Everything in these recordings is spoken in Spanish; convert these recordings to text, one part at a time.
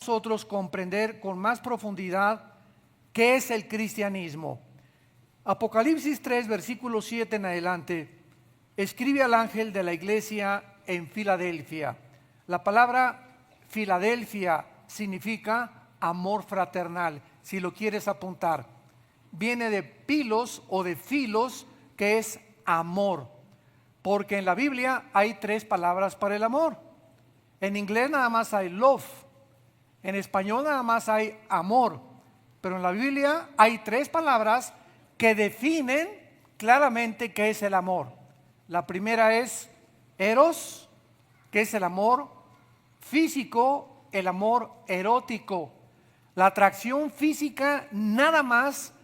nosotros comprender con más profundidad qué es el cristianismo. Apocalipsis 3, versículo 7 en adelante, escribe al ángel de la iglesia en Filadelfia. La palabra Filadelfia significa amor fraternal, si lo quieres apuntar. Viene de pilos o de filos, que es amor, porque en la Biblia hay 3 palabras para el amor. En inglés nada más hay love, en español nada más hay amor, pero en la Biblia hay 3 palabras que definen claramente qué es el amor. La primera es eros, que es el amor físico, el amor erótico, la atracción física nada más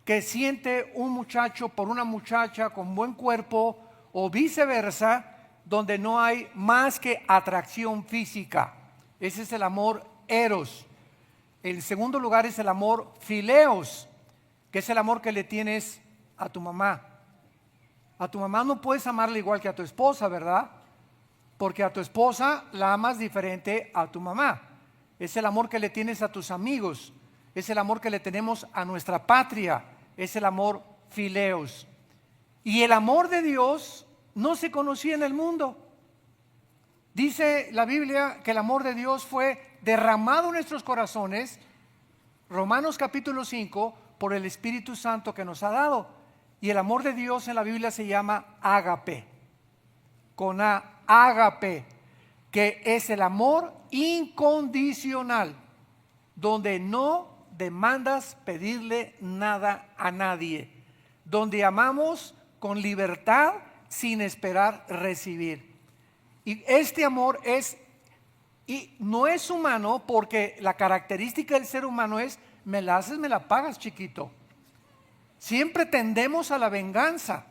que siente un muchacho por una muchacha con buen cuerpo o viceversa, donde no hay más que atracción física. Ese es el amor eros. En segundo lugar es el amor fileos, que es el amor que le tienes a tu mamá. A tu mamá no puedes amarla igual que a tu esposa, ¿verdad? Porque a tu esposa la amas diferente a tu mamá. Es el amor que le tienes a tus amigos, es el amor que le tenemos a nuestra patria, es el amor fileos. Y el amor de Dios no se conocía en el mundo. Dice la Biblia que el amor de Dios fue derramado en nuestros corazones, Romanos capítulo 5, por el Espíritu Santo que nos ha dado. Y el amor de Dios en la Biblia se llama ágape, con A, ágape, que es el amor incondicional, donde no demandas pedirle nada a nadie, donde amamos con libertad sin esperar recibir. Y este amor no es humano, porque la característica del ser humano es: me la haces, me la pagas, chiquito. Siempre tendemos a la venganza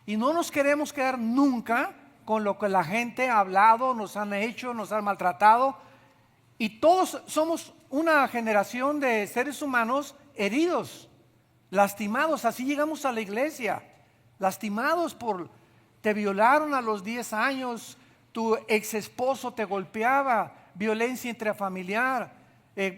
y no nos queremos quedar nunca con lo que la gente ha hablado, nos han hecho, nos han maltratado. Y todos somos una generación de seres humanos heridos, lastimados. Así llegamos a la iglesia, lastimados te violaron a los 10 años, tu ex esposo te golpeaba, violencia intrafamiliar,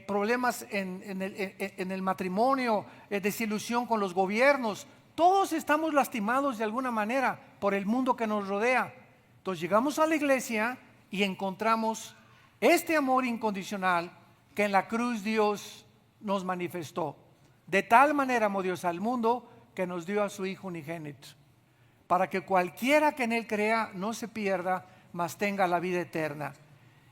problemas en el matrimonio, desilusión con los gobiernos. Todos estamos lastimados de alguna manera por el mundo que nos rodea. Entonces llegamos a la iglesia y encontramos este amor incondicional que en la cruz Dios nos manifestó. De tal manera amó Dios al mundo que nos dio a su Hijo unigénito, para que cualquiera que en Él crea no se pierda, mas tenga la vida eterna.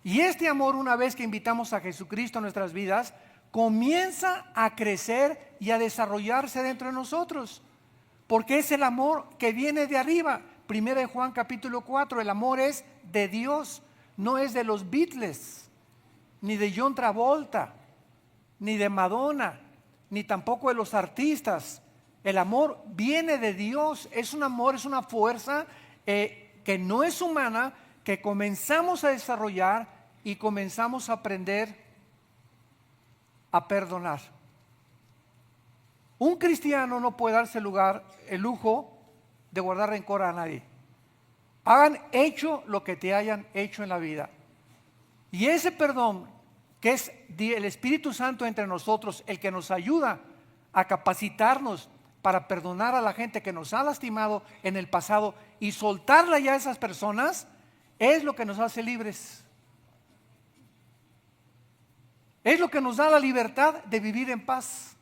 Y este amor, una vez que invitamos a Jesucristo a nuestras vidas, comienza a crecer y a desarrollarse dentro de nosotros, porque es el amor que viene de arriba. Primera de Juan capítulo 4, el amor es de Dios, no es de los Beatles, ni de John Travolta, ni de Madonna, ni tampoco de los artistas. El amor viene de Dios, es un amor, es una fuerza que no es humana, que comenzamos a desarrollar y comenzamos a aprender a perdonar. Un cristiano no puede darse el lujo de guardar rencor a nadie. Hagan hecho lo que te hayan hecho en la vida. Y ese perdón, que es el Espíritu Santo entre nosotros, el que nos ayuda a capacitarnos para perdonar a la gente que nos ha lastimado en el pasado y soltarla ya a esas personas, es lo que nos hace libres. Es lo que nos da la libertad de vivir en paz.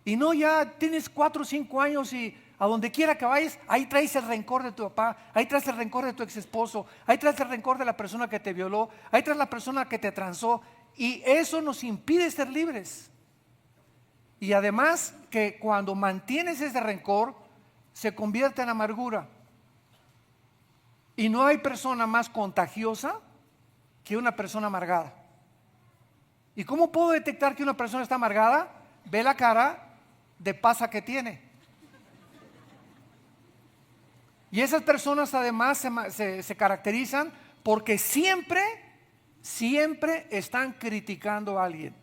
Y no, ya tienes 4 o 5 años y a donde quiera que vayas, ahí traes el rencor de tu papá, ahí traes el rencor de tu ex esposo, ahí traes el rencor de la persona que te violó, ahí traes la persona que te transó, y eso nos impide ser libres. Y además que cuando mantienes ese rencor, se convierte en amargura. Y no hay persona más contagiosa que una persona amargada. ¿Y cómo puedo detectar que una persona está amargada? Ve la cara de pasa que tiene. Y esas personas además se caracterizan porque siempre están criticando a alguien.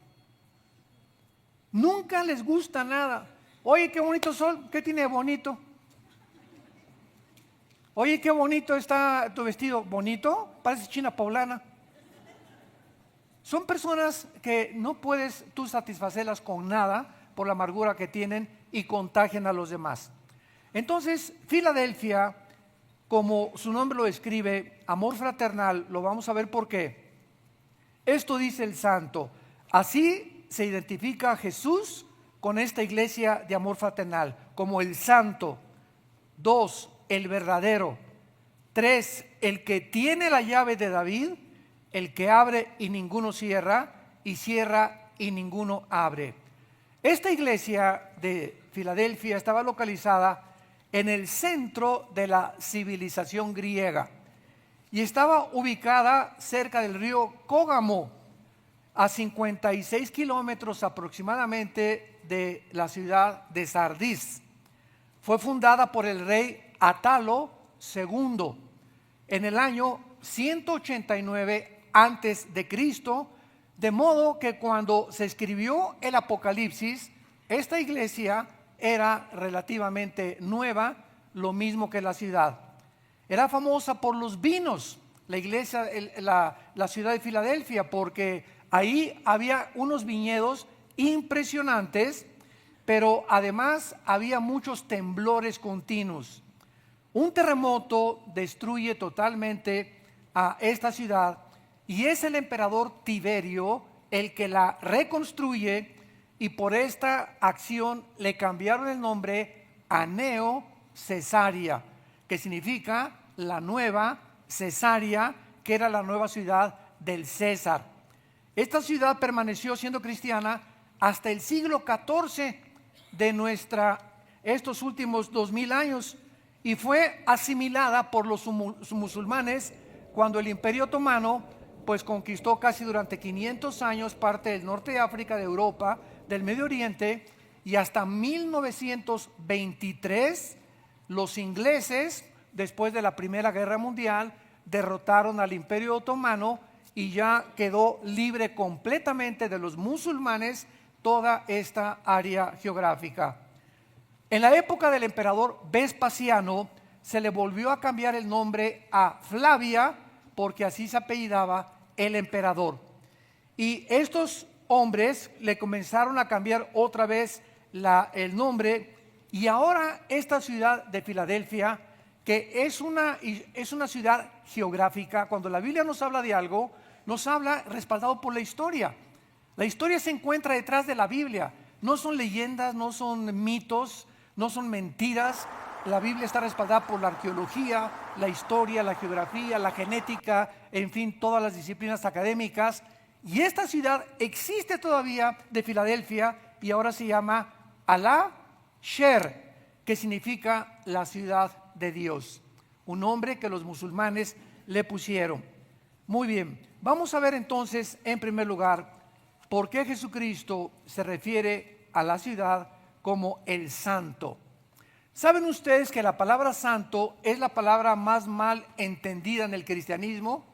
Nunca les gusta nada. Oye, qué bonito sol, ¿qué tiene de bonito? Oye, qué bonito está tu vestido. ¿Bonito? Parece china poblana. Son personas que no puedes tú satisfacerlas con nada por la amargura que tienen y contagian a los demás. Entonces, Filadelfia, como su nombre lo describe, amor fraternal, lo vamos a ver por qué. Esto dice el santo: así se identifica a Jesús con esta iglesia de amor fraternal, como el santo. 2, el verdadero. 3, el que tiene la llave de David, el que abre y ninguno cierra, y cierra y ninguno abre. Esta iglesia de Filadelfia estaba localizada en el centro de la civilización griega y estaba ubicada cerca del río Cógamo, a 56 kilómetros aproximadamente de la ciudad de Sardis. Fue fundada por el rey Atalo II en el año 189 antes de Cristo, de modo que cuando se escribió el Apocalipsis, esta iglesia era relativamente nueva, lo mismo que la ciudad. Era famosa por los vinos, la iglesia, la ciudad de Filadelfia, porque ahí había unos viñedos impresionantes, pero además había muchos temblores continuos. Un terremoto destruye totalmente a esta ciudad y es el emperador Tiberio el que la reconstruye, y por esta acción le cambiaron el nombre a Neo Cesarea, que significa la nueva Cesarea, que era la nueva ciudad del César. Esta ciudad permaneció siendo cristiana hasta el siglo XIV de estos últimos 2000 años, y fue asimilada por los musulmanes cuando el Imperio Otomano pues conquistó casi durante 500 años parte del norte de África, de Europa, del Medio Oriente, y hasta 1923 los ingleses, después de la Primera Guerra Mundial, derrotaron al Imperio Otomano y ya quedó libre completamente de los musulmanes toda esta área geográfica. En la época del emperador Vespasiano se le volvió a cambiar el nombre a Flavia, porque así se apellidaba el emperador. Y estos hombres le comenzaron a cambiar otra vez el nombre, y ahora esta ciudad de Filadelfia, que es una ciudad geográfica, cuando la Biblia nos habla de algo, nos habla respaldado por la historia. La historia se encuentra detrás de la Biblia, no son leyendas, no son mitos, no son mentiras. La Biblia está respaldada por la arqueología, la historia, la geografía, la genética, en fin, todas las disciplinas académicas. Y esta ciudad existe todavía, de Filadelfia, y ahora se llama Al-Sher, que significa la ciudad de Dios, un nombre que los musulmanes le pusieron. Muy bien, vamos a ver entonces en primer lugar por qué Jesucristo se refiere a la ciudad como el santo. ¿Saben ustedes que la palabra santo es la palabra más mal entendida en el cristianismo?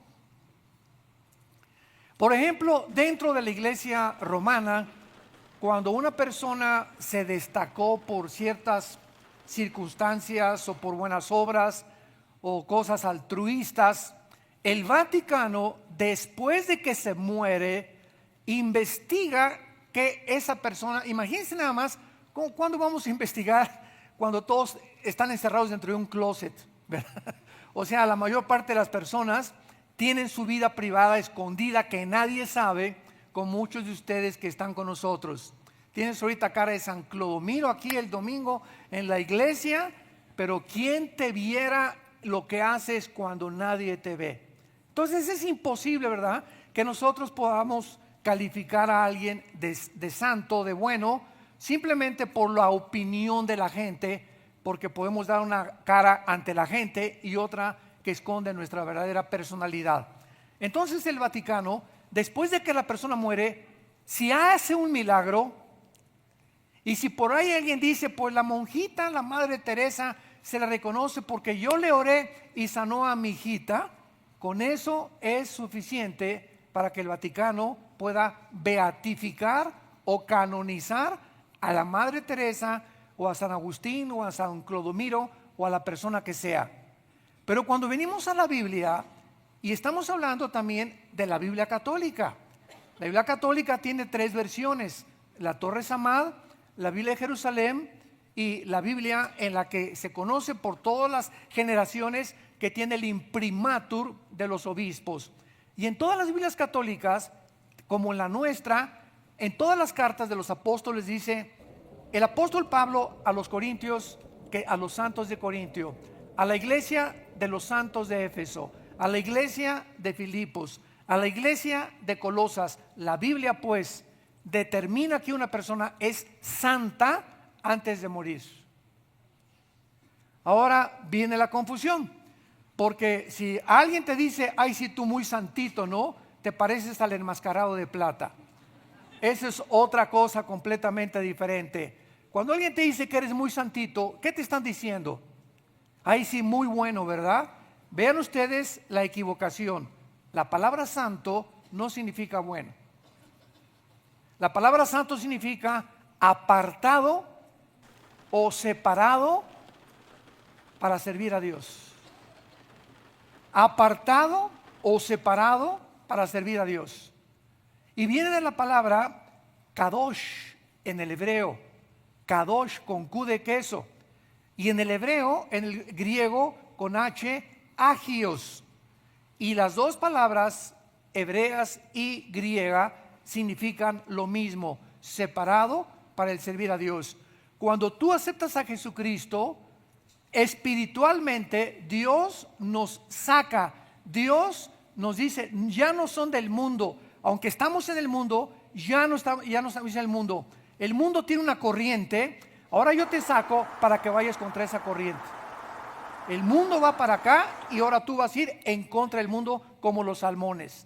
Por ejemplo, dentro de la iglesia romana, cuando una persona se destacó por ciertas circunstancias o por buenas obras o cosas altruistas, el Vaticano, después de que se muere, investiga que esa persona, imagínense nada más, ¿cuándo vamos a investigar cuando todos están encerrados dentro de un closet, ¿verdad? O sea, la mayor parte de las personas tienen su vida privada escondida que nadie sabe, con muchos de ustedes que están con nosotros. Tienes ahorita cara de San Clodomiro aquí el domingo en la iglesia, pero ¿quién te viera lo que haces cuando nadie te ve? Entonces es imposible, ¿verdad?, que nosotros podamos calificar a alguien de santo, de bueno, simplemente por la opinión de la gente, porque podemos dar una cara ante la gente y otra que esconde nuestra verdadera personalidad. Entonces el Vaticano, después de que la persona muere, si hace un milagro, y si por ahí alguien dice, pues la monjita, la Madre Teresa, se la reconoce porque yo le oré y sanó a mi hijita, con eso es suficiente para que el Vaticano pueda beatificar o canonizar a la Madre Teresa o a San Agustín o a San Clodomiro o a la persona que sea. Pero cuando venimos a la Biblia, y estamos hablando también de la Biblia católica, La Biblia católica tiene 3 versiones: la Torre Samad, la Biblia de Jerusalén y la Biblia en la que se conoce por todas las generaciones, que tiene el imprimatur de los obispos. Y en todas las Biblias católicas, como en la nuestra, en todas las cartas de los apóstoles dice el apóstol Pablo a los corintios, que a los santos de Corintio, a la iglesia de los santos de Éfeso, a la iglesia de Filipos, a la iglesia de Colosas. La Biblia pues determina que una persona es santa antes de morir. Ahora viene la confusión, porque si alguien te dice, ay, si tú muy santito, ¿no? Te pareces al enmascarado de plata. Esa es otra cosa completamente diferente. Cuando alguien te dice que eres muy santito, ¿qué te están diciendo? Ay, sí, muy bueno, ¿verdad? Vean ustedes la equivocación. La palabra santo no significa bueno. La palabra santo significa apartado o separado para servir a Dios. Apartado o separado para servir a Dios. Y viene de la palabra kadosh en el hebreo. Kadosh con Q de queso. Y en el hebreo, en el griego, con H, agios. Y las dos palabras hebreas y griega significan lo mismo: separado para el servir a Dios. Cuando tú aceptas a Jesucristo, espiritualmente Dios nos saca. Dios nos dice, ya no son del mundo. Aunque estamos en el mundo, ya no estamos en el mundo. El mundo tiene una corriente. Ahora yo te saco para que vayas contra esa corriente. El mundo va para acá y ahora tú vas a ir en contra del mundo, como los salmones.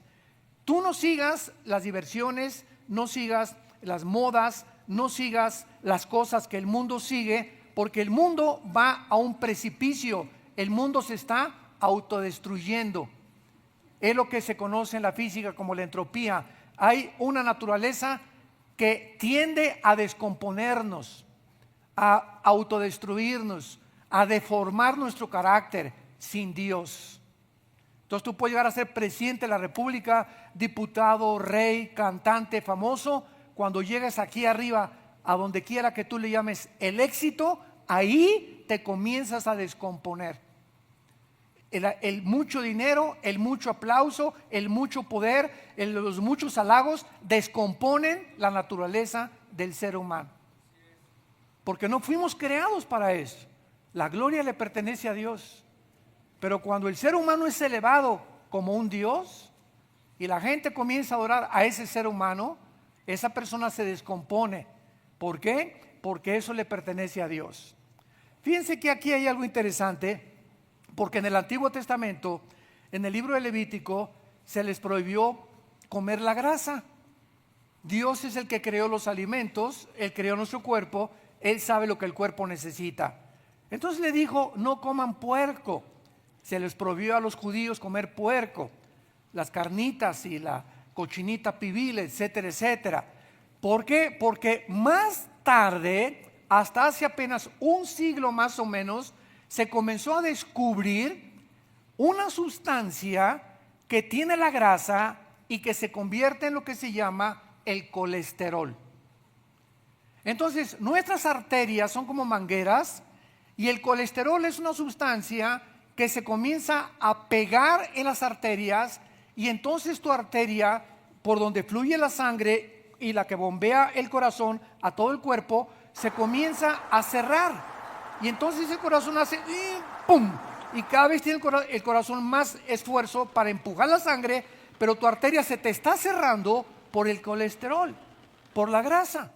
Tú no sigas las diversiones, no sigas las modas, no sigas las cosas que el mundo sigue, porque el mundo va a un precipicio. El mundo se está autodestruyendo. Es lo que se conoce en la física como la entropía. Hay una naturaleza que tiende a descomponernos, a autodestruirnos, a deformar nuestro carácter sin Dios. Entonces tú puedes llegar a ser presidente de la República, diputado, rey, cantante, famoso. Cuando llegues aquí arriba, a donde quiera que tú le llames el éxito, ahí te comienzas a descomponer. El mucho dinero, el mucho aplauso, el mucho poder, los muchos halagos descomponen la naturaleza del ser humano. Porque no fuimos creados para eso. La gloria le pertenece a Dios. Pero cuando el ser humano es elevado como un Dios y la gente comienza a adorar a ese ser humano, esa persona se descompone. ¿Por qué? Porque eso le pertenece a Dios. Fíjense que aquí hay algo interesante. Porque en el Antiguo Testamento, en el libro de Levítico, se les prohibió comer la grasa. Dios es el que creó los alimentos, Él creó nuestro cuerpo, Él sabe lo que el cuerpo necesita. Entonces le dijo, no coman puerco. Se les prohibió a los judíos comer puerco, las carnitas y la cochinita pibil, etcétera, etcétera. ¿Por qué? Porque más tarde, hasta hace apenas un siglo más o menos, se comenzó a descubrir una sustancia que tiene la grasa y que se convierte en lo que se llama el colesterol. Entonces, nuestras arterias son como mangueras y el colesterol es una sustancia que se comienza a pegar en las arterias, y entonces tu arteria, por donde fluye la sangre y la que bombea el corazón a todo el cuerpo, se comienza a cerrar. Y entonces el corazón hace ¡pum! Y cada vez tiene el corazón más esfuerzo para empujar la sangre, pero tu arteria se te está cerrando por el colesterol, por la grasa.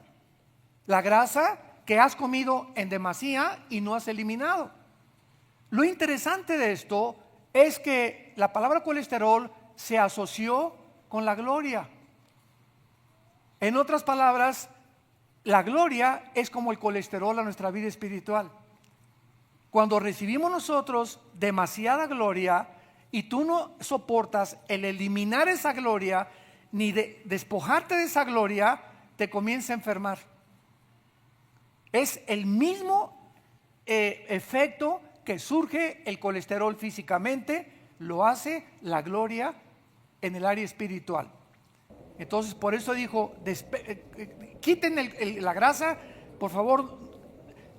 La grasa que has comido en demasía y no has eliminado. Lo interesante de esto es que la palabra colesterol se asoció con la gloria. En otras palabras, la gloria es como el colesterol a nuestra vida espiritual. Cuando recibimos nosotros demasiada gloria y tú no soportas el eliminar esa gloria ni despojarte de esa gloria, te comienza a enfermar. Es el mismo efecto que surge el colesterol físicamente, lo hace la gloria en el área espiritual. Entonces por eso dijo, quiten la grasa, por favor,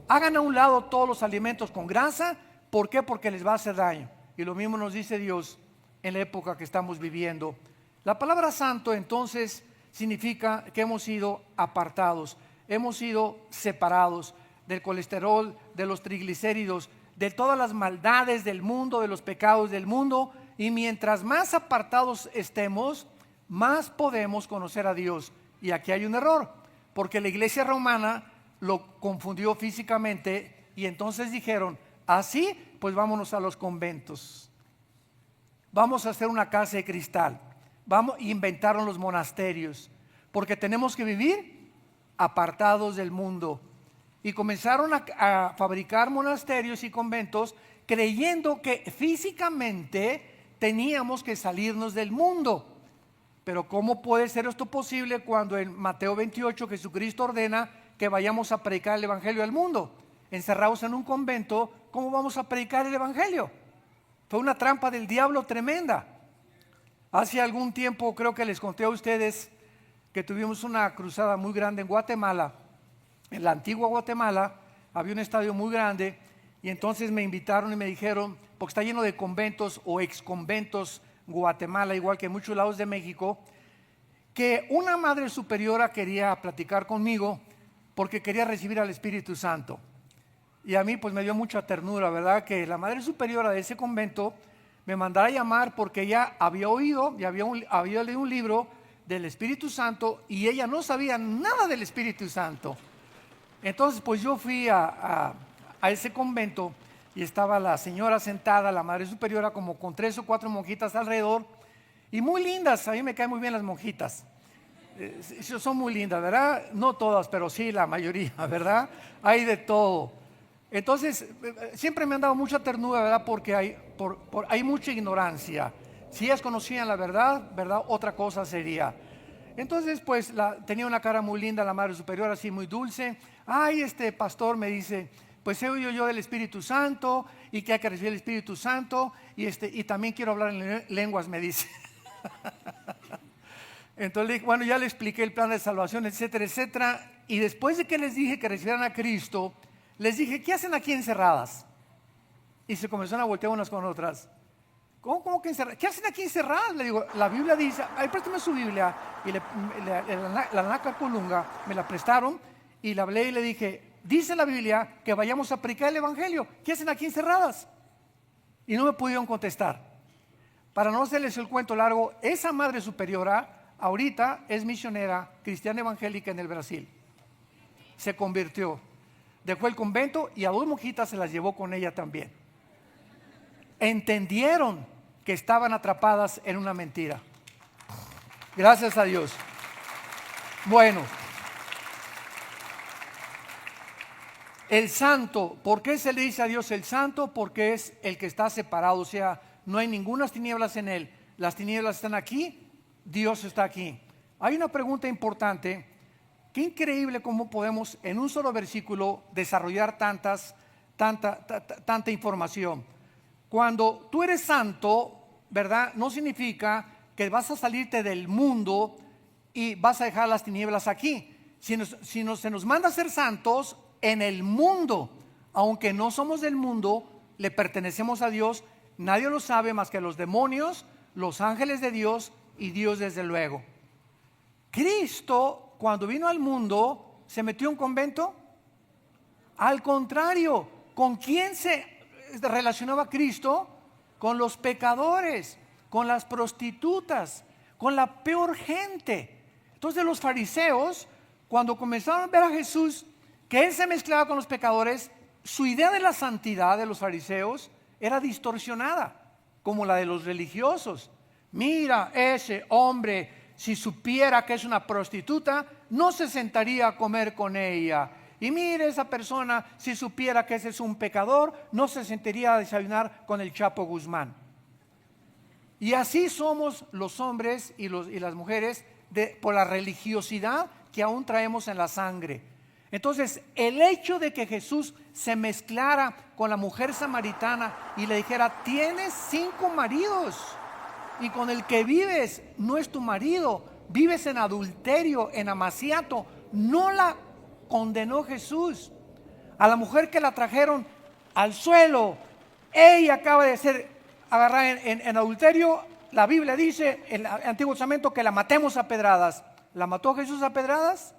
hagan a un lado todos los alimentos con grasa. ¿Por qué? Porque les va a hacer daño. Y lo mismo nos dice Dios en la época que estamos viviendo. La palabra santo entonces significa que hemos sido apartados, hemos sido separados del colesterol, de los triglicéridos, de todas las maldades del mundo, de los pecados del mundo. Y mientras más apartados estemos, más podemos conocer a Dios. Y aquí hay un error, porque la iglesia romana lo confundió físicamente y entonces dijeron, así pues vámonos a los conventos, vamos a hacer una casa de cristal, inventaron los monasterios, porque tenemos que vivir apartados del mundo. Y comenzaron a fabricar monasterios y conventos creyendo que físicamente teníamos que salirnos del mundo. Pero ¿cómo puede ser esto posible cuando en Mateo 28 Jesucristo ordena que vayamos a predicar el evangelio al mundo? Encerrados en un convento, ¿cómo vamos a predicar el evangelio? Fue una trampa del diablo tremenda. Hace algún tiempo creo que les conté a ustedes que tuvimos una cruzada muy grande en Guatemala. En la antigua Guatemala había un estadio muy grande y entonces me invitaron y me dijeron, porque está lleno de conventos o exconventos Guatemala, igual que en muchos lados de México, que una madre superiora quería platicar conmigo porque quería recibir al Espíritu Santo. Y a mí pues me dio mucha ternura, ¿verdad? Que la madre superiora de ese convento me mandara a llamar porque ella había oído y había leído un libro del Espíritu Santo y ella no sabía nada del Espíritu Santo. Entonces pues yo fui a ese convento y estaba la señora sentada, la madre superiora, como con 3 o 4 monjitas alrededor y muy lindas. A mí me caen muy bien las monjitas, son muy lindas, ¿verdad? No todas, pero sí la mayoría, ¿verdad? Hay de todo. Entonces siempre me han dado mucha ternura, ¿verdad? Porque hay mucha ignorancia. Si ellas conocían la verdad, otra cosa sería. Entonces pues tenía una cara muy linda la madre superior, así muy dulce. Ay, este pastor me dice, pues he oído yo del Espíritu Santo y que hay que recibir el Espíritu Santo y también quiero hablar en lenguas, me dice. Entonces, bueno, ya le expliqué el plan de salvación, etcétera, etcétera. Y después de que les dije que recibieran a Cristo, les dije, ¿qué hacen aquí encerradas? Y se comenzaron a voltear unas con otras. ¿Cómo que encerradas? ¿Qué hacen aquí encerradas? Le digo, la Biblia dice, ay, préstame su Biblia. Y la Naca Colunga me la prestaron y la hablé y le dije, dice la Biblia que vayamos a predicar el evangelio. ¿Qué hacen aquí encerradas? Y no me pudieron contestar. Para no hacerles el cuento largo, esa madre superiora ahorita es misionera cristiana evangélica en el Brasil. Se convirtió, dejó el convento y a 2 monjitas se las llevó con ella también. Entendieron que estaban atrapadas en una mentira. Gracias a Dios. Bueno, el santo, ¿por qué se le dice a Dios el santo? Porque es el que está separado, o sea, no hay ninguna tinieblas en él. Las tinieblas están aquí, Dios está aquí. Hay una pregunta importante. Qué increíble cómo podemos en un solo versículo desarrollar tanta información. Cuando tú eres santo, ¿verdad? No significa que vas a salirte del mundo y vas a dejar las tinieblas aquí. Se nos manda a ser santos en el mundo, aunque no somos del mundo, le pertenecemos a Dios. Nadie lo sabe más que los demonios, los ángeles de Dios y Dios desde luego. Cristo, cuando vino al mundo, ¿se metió en un convento? Al contrario, ¿con quién se relacionaba Cristo? Con los pecadores, con las prostitutas, con la peor gente. Entonces los fariseos, cuando comenzaron a ver a Jesús, que él se mezclaba con los pecadores, su idea de la santidad de los fariseos era distorsionada, como la de los religiosos. Mira, ese hombre, si supiera que es una prostituta, no se sentaría a comer con ella. Y mire, esa persona, si supiera que ese es un pecador, no se sentaría a desayunar con el Chapo Guzmán. Y así somos los hombres y las mujeres por la religiosidad que aún traemos en la sangre. Entonces, el hecho de que Jesús se mezclara con la mujer samaritana y le dijera, tienes 5 maridos y con el que vives no es tu marido, vives en adulterio, en amaciato. No la condenó Jesús. A la mujer que la trajeron al suelo, ella acaba de ser agarrada en adulterio. La Biblia dice en el Antiguo Testamento que la matemos a pedradas. ¿La mató Jesús a pedradas?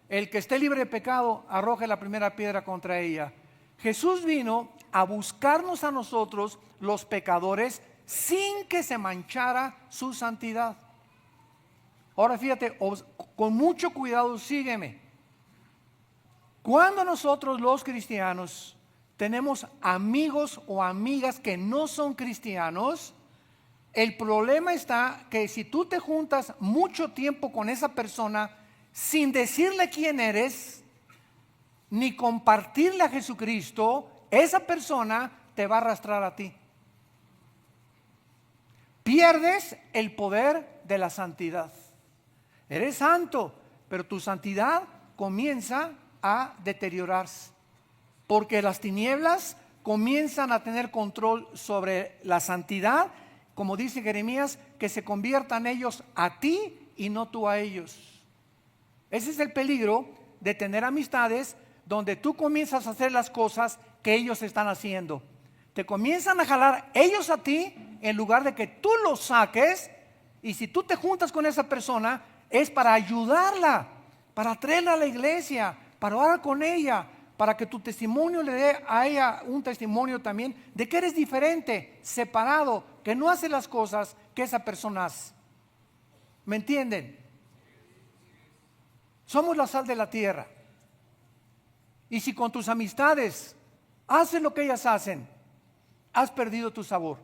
El que esté libre de pecado, arroje la primera piedra contra ella. Jesús vino a buscarnos a nosotros, los pecadores, sin que se manchara su santidad. Ahora fíjate, con mucho cuidado, sígueme. Cuando nosotros los cristianos tenemos amigos o amigas que no son cristianos, el problema está que si tú te juntas mucho tiempo con esa persona sin decirle quién eres, ni compartirle a Jesucristo, esa persona te va a arrastrar a ti. Pierdes el poder de la santidad. Eres santo, pero tu santidad comienza a deteriorarse, porque las tinieblas comienzan a tener control sobre la santidad, como dice Jeremías, que se conviertan ellos a ti y no tú a ellos. Ese es el peligro de tener amistades donde tú comienzas a hacer las cosas que ellos están haciendo. Te comienzan a jalar ellos a ti en lugar de que tú los saques. Y si tú te juntas con esa persona, es para ayudarla, para traerla a la iglesia, para orar con ella, para que tu testimonio le dé a ella un testimonio también de que eres diferente, separado, que no hace las cosas que esa persona hace. ¿Me entienden? Somos la sal de la tierra. Y si con tus amistades haces lo que ellas hacen, has perdido tu sabor.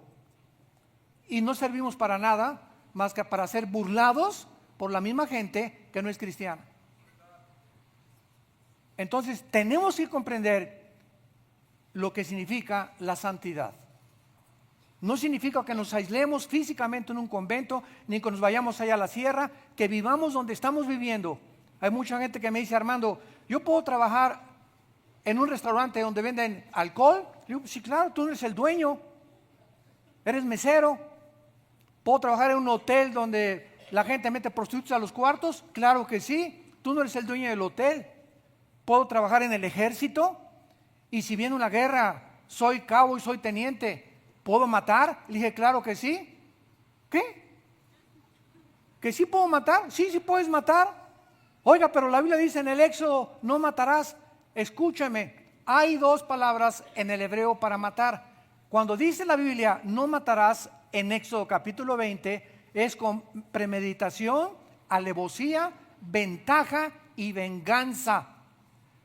Y no servimos para nada más que para ser burlados por la misma gente que no es cristiana. Entonces tenemos que comprender lo que significa la santidad. No significa que nos aislemos físicamente en un convento, ni que nos vayamos allá a la sierra, que vivamos donde estamos viviendo. Hay mucha gente que me dice: Armando, yo puedo trabajar en un restaurante donde venden alcohol. Yo digo: sí, claro, tú eres el dueño, eres mesero. ¿Puedo trabajar en un hotel donde la gente mete prostitutas a los cuartos? Claro que sí, tú no eres el dueño del hotel. ¿Puedo trabajar en el ejército? Y si viene una guerra, soy cabo y soy teniente, ¿puedo matar? Le dije: claro que sí. ¿Qué? ¿Que sí puedo matar? Sí, sí puedes matar. Oiga, pero la Biblia dice en el Éxodo: no matarás. Escúchame, hay dos palabras en el hebreo para matar. Cuando dice la Biblia no matarás en Éxodo capítulo 20, es con premeditación, alevosía, ventaja y venganza.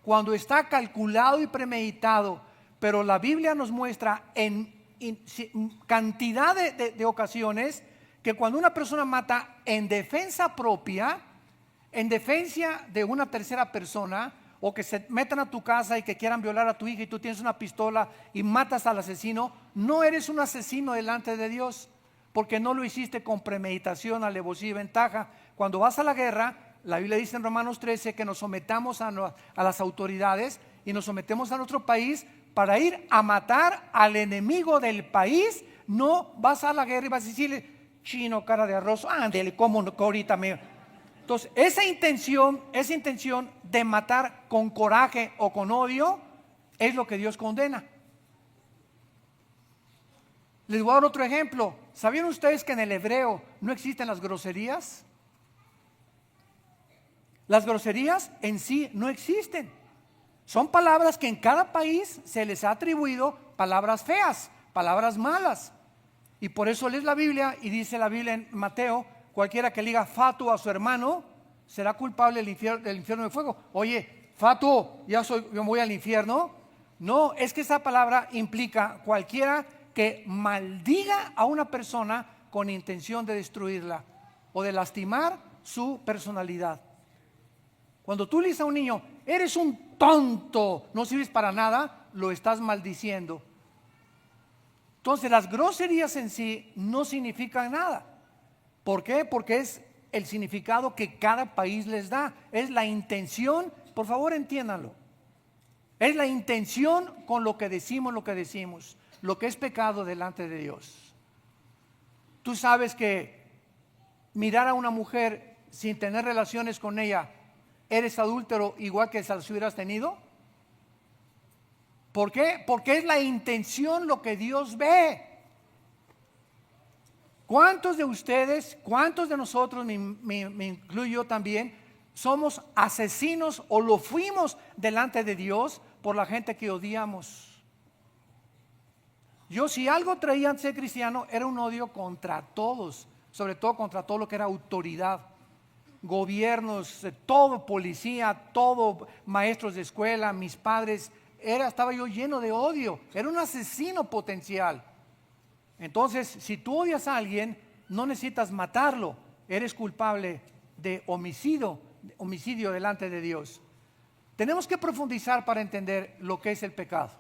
Cuando está calculado y premeditado. Pero la Biblia nos muestra en cantidad de ocasiones que cuando una persona mata en defensa propia, en defensa de una tercera persona, o que se metan a tu casa y que quieran violar a tu hija y tú tienes una pistola y matas al asesino, no eres un asesino delante de Dios, porque no lo hiciste con premeditación, alevosía y ventaja. Cuando vas a la guerra, la Biblia dice en Romanos 13 que nos sometamos a las autoridades y nos sometemos a nuestro país para ir a matar al enemigo del país. No vas a la guerra y vas a decirle: chino, cara de arroz, ándale, como ahorita me... Entonces, esa intención de matar con coraje o con odio es lo que Dios condena. Les voy a dar otro ejemplo. ¿Sabían ustedes que en el hebreo no existen las groserías? Las groserías en sí no existen. Son palabras que en cada país se les ha atribuido palabras feas, palabras malas. Y por eso lees la Biblia y dice la Biblia en Mateo: cualquiera que le diga fatuo a su hermano será culpable del infierno de fuego. Oye, fatuo, yo voy al infierno. No, es que esa palabra implica cualquiera que maldiga a una persona con intención de destruirla o de lastimar su personalidad. Cuando tú le dices a un niño: eres un tonto, no sirves para nada, lo estás maldiciendo. Entonces las groserías en sí no significan nada. ¿Por qué? Porque es el significado que cada país les da. Es la intención, por favor entiéndanlo. Es la intención con lo que decimos, lo que es pecado delante de Dios. Tú sabes que mirar a una mujer sin tener relaciones con ella, ¿eres adúltero igual que si hubieras tenido? ¿Por qué? Porque es la intención lo que Dios ve. ¿Cuántos de ustedes, cuántos de nosotros, me incluyo también, somos asesinos o lo fuimos delante de Dios por la gente que odiamos? Yo, si algo traía antes de ser cristiano, era un odio contra todos, sobre todo contra todo lo que era autoridad, gobiernos, todo policía, todo maestros de escuela, mis padres. Estaba yo lleno de odio, era un asesino potencial. Entonces, si tú odias a alguien, no necesitas matarlo, eres culpable de homicidio delante de Dios. Tenemos que profundizar para entender lo que es el pecado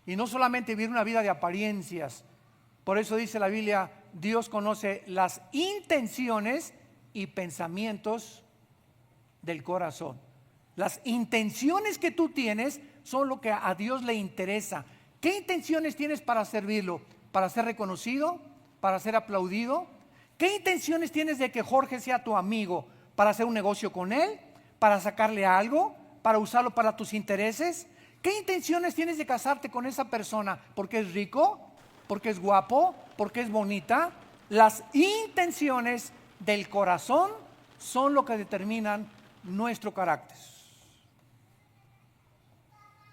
y no solamente vivir una vida de apariencias. Por eso dice la Biblia, Dios conoce las intenciones y pensamientos del corazón. Las intenciones que tú tienes son lo que a Dios le interesa. ¿Qué intenciones tienes para servirlo? ¿Para ser reconocido? ¿Para ser aplaudido? ¿Qué intenciones tienes de que Jorge sea tu amigo? ¿Para hacer un negocio con él? ¿Para sacarle algo? ¿Para usarlo para tus intereses? ¿Qué intenciones tienes de casarte con esa persona? ¿Porque es rico? ¿Porque es guapo? ¿Porque es bonita? Las intenciones del corazón son lo que determinan nuestro carácter.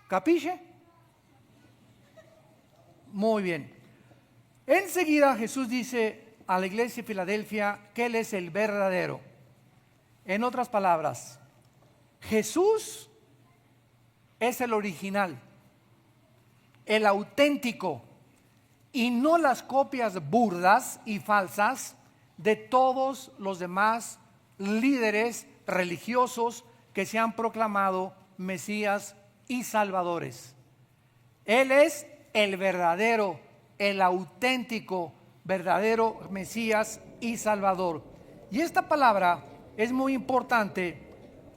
¿Capiche? Muy bien. Enseguida Jesús dice a la iglesia de Filadelfia que Él es el verdadero. En otras palabras, Jesús es el original, el auténtico, y no las copias burdas y falsas de todos los demás líderes religiosos que se han proclamado Mesías y Salvadores. Él es el verdadero, el auténtico, verdadero Mesías y Salvador. Y esta palabra es muy importante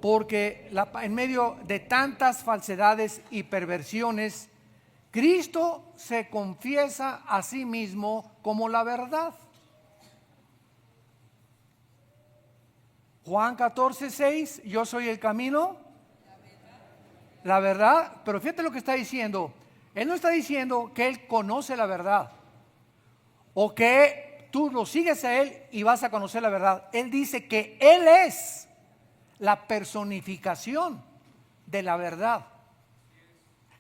porque en medio de tantas falsedades y perversiones, Cristo se confiesa a sí mismo como la verdad. Juan 14:6, yo soy el camino, la verdad, pero fíjate lo que está diciendo. Él no está diciendo que Él conoce la verdad o que tú lo sigues a Él y vas a conocer la verdad. Él dice que Él es la personificación de la verdad.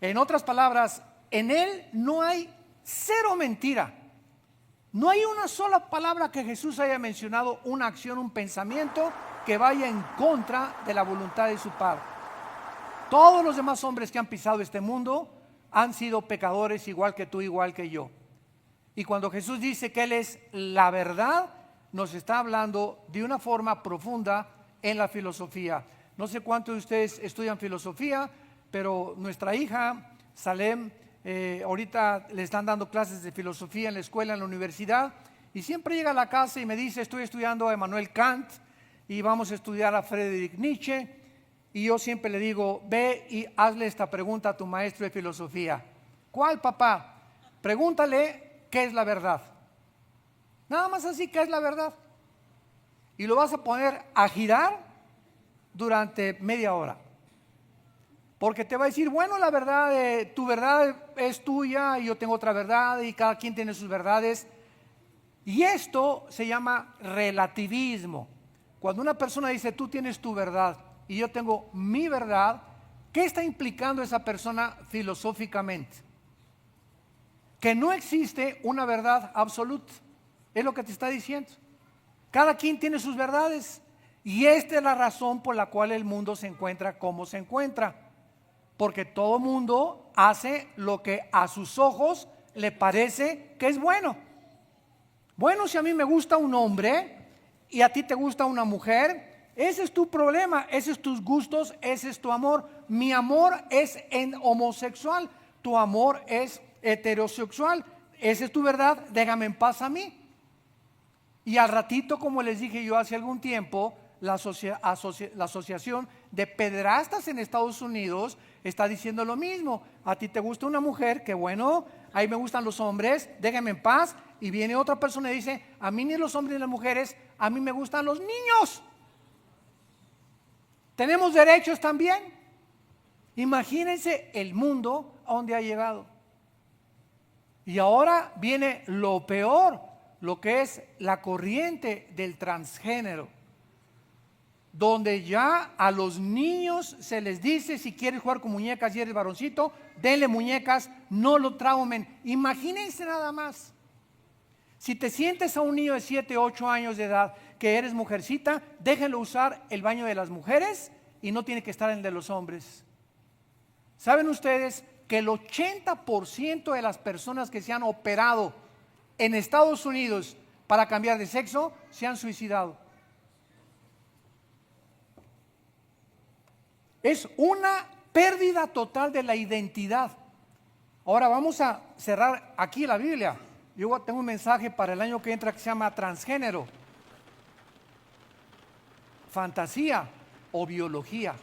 En otras palabras, en Él no hay cero mentira. No hay una sola palabra que Jesús haya mencionado, una acción, un pensamiento que vaya en contra de la voluntad de su Padre. Todos los demás hombres que han pisado este mundo han sido pecadores igual que tú, igual que yo. Y cuando Jesús dice que Él es la verdad, nos está hablando de una forma profunda en la filosofía. No sé cuántos de ustedes estudian filosofía, pero nuestra hija, Salem, ahorita le están dando clases de filosofía en la escuela, en la universidad, y siempre llega a la casa y me dice, estoy estudiando a Immanuel Kant y vamos a estudiar a Friedrich Nietzsche. Y yo siempre le digo, ve y hazle esta pregunta a tu maestro de filosofía. ¿Cuál, papá? Pregúntale qué es la verdad. Nada más así, ¿qué es la verdad? Y lo vas a poner a girar durante media hora. Porque te va a decir, bueno, la verdad, tu verdad es tuya y yo tengo otra verdad y cada quien tiene sus verdades. Y esto se llama relativismo. Cuando una persona dice, tú tienes tu verdad y yo tengo mi verdad, ¿qué está implicando esa persona filosóficamente? Que no existe una verdad absoluta. Es lo que te está diciendo. Cada quien tiene sus verdades. Y esta es la razón por la cual el mundo se encuentra como se encuentra. Porque todo mundo hace lo que a sus ojos le parece que es bueno. Bueno, si a mí me gusta un hombre y a ti te gusta una mujer, ese es tu problema, ese es tus gustos, ese es tu amor. Mi amor es homosexual, tu amor es heterosexual. Esa es tu verdad, déjame en paz a mí. Y al ratito, como les dije yo hace algún tiempo, la Asociación de Pederastas en Estados Unidos está diciendo lo mismo. A ti te gusta una mujer, que bueno, ahí me gustan los hombres, déjame en paz. Y viene otra persona y dice, a mí ni los hombres ni las mujeres, a mí me gustan los niños. Tenemos derechos también. Imagínense el mundo a donde ha llegado. Y ahora viene lo peor, lo que es la corriente del transgénero, donde ya a los niños se les dice: si quieres jugar con muñecas y eres varoncito, denle muñecas, no lo traumen. Imagínense nada más. Si te sientes a un niño de 7, 8 años de edad que eres mujercita, déjenlo usar el baño de las mujeres y no tiene que estar en el de los hombres. ¿Saben ustedes que el 80% de las personas que se han operado en Estados Unidos para cambiar de sexo se han suicidado? Es una pérdida total de la identidad. Ahora vamos a cerrar aquí la Biblia. Yo tengo un mensaje para el año que entra que se llama transgénero, fantasía o biología.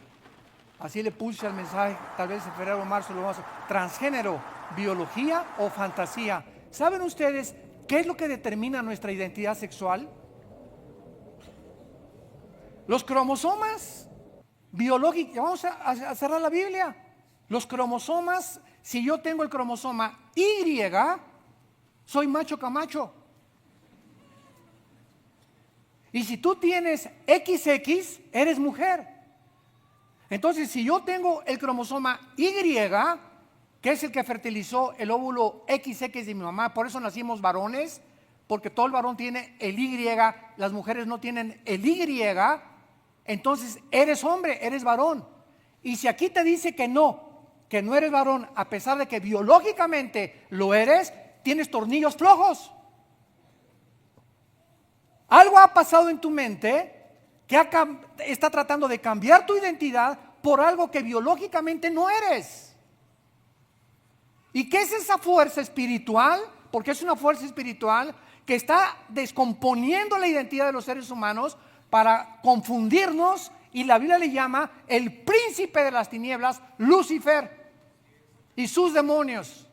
Así le puse al mensaje, tal vez en febrero o marzo lo vamos a hacer. Transgénero, biología o fantasía. ¿Saben ustedes qué es lo que determina nuestra identidad sexual? Los cromosomas biológicos. Vamos a cerrar la Biblia. Los cromosomas, si yo tengo el cromosoma Y, soy macho camacho. Y si tú tienes XX, eres mujer. Entonces, si yo tengo el cromosoma Y, que es el que fertilizó el óvulo XX de mi mamá, por eso nacimos varones, porque todo el varón tiene el Y, las mujeres no tienen el Y, entonces eres hombre, eres varón. Y si aquí te dice que no eres varón, a pesar de que biológicamente lo eres, tienes tornillos flojos. Algo ha pasado en tu mente que está tratando de cambiar tu identidad por algo que biológicamente no eres. ¿Y qué es esa fuerza espiritual? Porque es una fuerza espiritual que está descomponiendo la identidad de los seres humanos para confundirnos, y la Biblia le llama el príncipe de las tinieblas, Lucifer, y sus demonios.